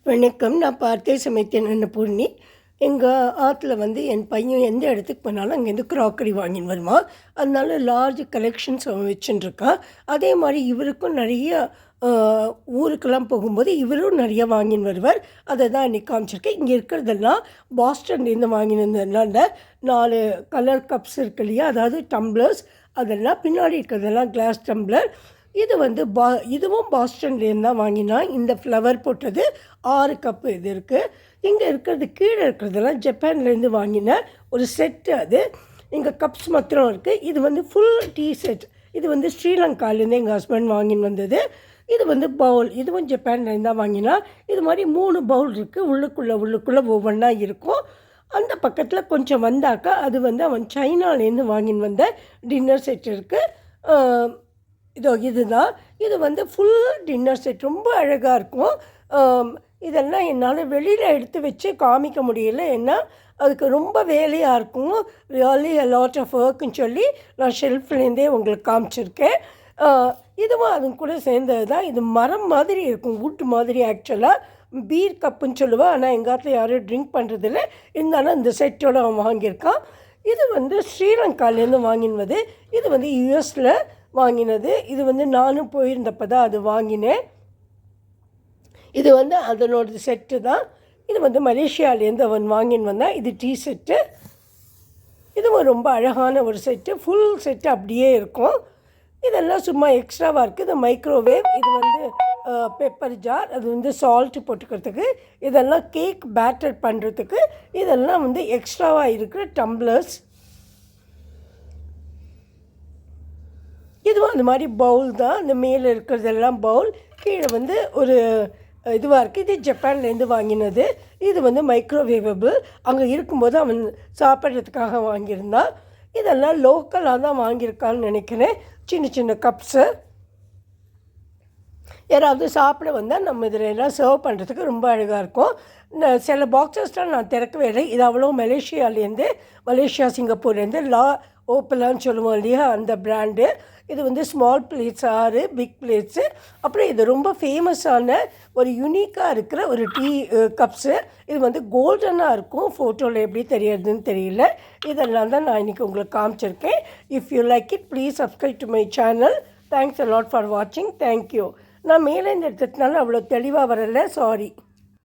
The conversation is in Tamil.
வணக்கம். நான் பார்த்தே சமைத்தேன் அன்னபூர்ணி. எங்கள் ஆற்றுல என் பையன் எந்த இடத்துக்கு போனாலும் அங்கேருந்து க்ராக்கரி வாங்கின்னு வருவான். அதனால லார்ஜ் கலெக்ஷன்ஸ் அவன் வச்சுட்டுருக்கான். அதே மாதிரி இவருக்கும் நிறைய ஊருக்கெல்லாம் போகும்போது இவரும் நிறைய வாங்கின்னு வருவார். அதை தான் இன்றைக்கி காமிச்சிருக்கேன். இங்கே இருக்கிறதெல்லாம் பாஸ்டன்லேருந்து வாங்கினதுனால 4 கலர் கப்ஸ் இருக்கு இல்லையா, அதாவது டம்ளர்ஸ், அதெல்லாம் பின்னாடி இருக்கிறதெல்லாம் கிளாஸ் டம்ளர். இது இதுவும் பாஸ்டன்லேருந்து தான் வாங்கினா. இந்த ஃப்ளவர் போட்டது 6 கப்பு இது இருக்குது. இங்கே இருக்கிறது கீழே இருக்கிறதெல்லாம் ஜப்பான்லேருந்து வாங்கின ஒரு செட்டு. அது இங்கே கப்ஸ் மாத்திரம் இருக்குது. இது ஃபுல் டீ செட். இது ஸ்ரீலங்காலேருந்து எங்கள் ஹஸ்பண்ட் வாங்கின்னு வந்தது. இது பவுல், இதுவும் ஜப்பான்லேருந்து தான் வாங்கினா. இது மாதிரி 3 பவுல் இருக்குது. உள்ளுக்குள்ளே ஒவ்வொன்றா இருக்கும். அந்த பக்கத்தில் கொஞ்சம் வந்தாக்கா அது அவன் சைனாலேருந்து வாங்கின்னு வந்த டின்னர் செட் இருக்குது. இதுதான். இது ஃபுல் டின்னர் செட், ரொம்ப அழகாக இருக்கும். இதெல்லாம் என்னால் வெளியில் எடுத்து வச்சு காமிக்க முடியல, ஏன்னா அதுக்கு ரொம்ப வேலையாக இருக்கும். ரியலி a lot of ஒர்க்குன்னு சொல்லி நான் ஷெல்ஃப்லேருந்தே உங்களுக்கு காமிச்சிருக்கேன். இதுவும் அது கூட சேர்ந்தது தான். இது மரம் மாதிரி இருக்கும், வுட் மாதிரி. ஆக்சுவலாக பீர் கப்புன்னு சொல்லுவேன், ஆனால் எங்கள் ஆற்றுல யாரும் ட்ரிங்க் பண்ணுறதில்ல. இருந்தாலும் இந்த செட்டோடு அவன் வாங்கியிருக்கான். இது ஸ்ரீலங்காலேருந்து வாங்கினது. இது யூஎஸில் வாங்கினது. இது நானும் போயிருந்தப்போ தான் அது வாங்கினேன். இது அதனோட செட்டு தான். இது மலேசியாவிலேருந்து அவன் வாங்கின்னு வந்தான். இது டீ செட்டு. இதுவும் ரொம்ப அழகான ஒரு செட்டு. ஃபுல் செட்டு அப்படியே இருக்கும். இதெல்லாம் சும்மா எக்ஸ்ட்ராவாக இருக்குது. இது மைக்ரோவேவ். இது பெப்பர் ஜார், அது சால்ட்டு போட்டுக்கிறதுக்கு. இதெல்லாம் கேக் பேட்டர் பண்ணுறதுக்கு. இதெல்லாம் எக்ஸ்ட்ராவாக இருக்கிற டம்ளர்ஸ். இதுவும் அந்த மாதிரி பவுல் தான். அந்த மேலே இருக்கிறதெல்லாம் பவுல், கீழே ஒரு இதுவாக இருக்குது. இது ஜப்பான்லேருந்து வாங்கினது. இது மைக்ரோவேவபிள். அங்கே இருக்கும்போது அவன் சாப்பிட்றதுக்காக வாங்கியிருந்தான். இதெல்லாம் லோக்கலாக தான் வாங்கியிருக்கான்னு நினைக்கிறேன். சின்ன சின்ன கப்ஸு. யாராவது சாப்பிட வந்தால் நம்ம இதில் எல்லாம் சர்வ் பண்ணுறதுக்கு ரொம்ப அழகாக இருக்கும். சில பாக்ஸஸ்லாம் நான் திறக்கவே இல்லை. இது அவ்வளோ மலேசியா சிங்கப்பூர்லேருந்து ஓப்பலான்னு சொல்லுவோம் இல்லையா, அந்த பிராண்டு. இது ஸ்மால் பிளேட்ஸ் 6, பிக் பிளேட்ஸு. அப்புறம் இது ரொம்ப ஃபேமஸான ஒரு யூனிக்காக இருக்கிற ஒரு டீ கப்ஸு. இது கோல்டனாக இருக்கும். ஃபோட்டோவில் எப்படி தெரியறதுன்னு தெரியல. இதெல்லாம் தான் நான் இன்றைக்கி உங்களுக்கு காமிச்சிருக்கேன். If you like it, please subscribe to my channel. Thanks a lot for வாட்சிங். தேங்க்யூ. நான் மேலே இந்த எடுத்ததுனால அவ்வளோ தெளிவாக வரலை, சாரி.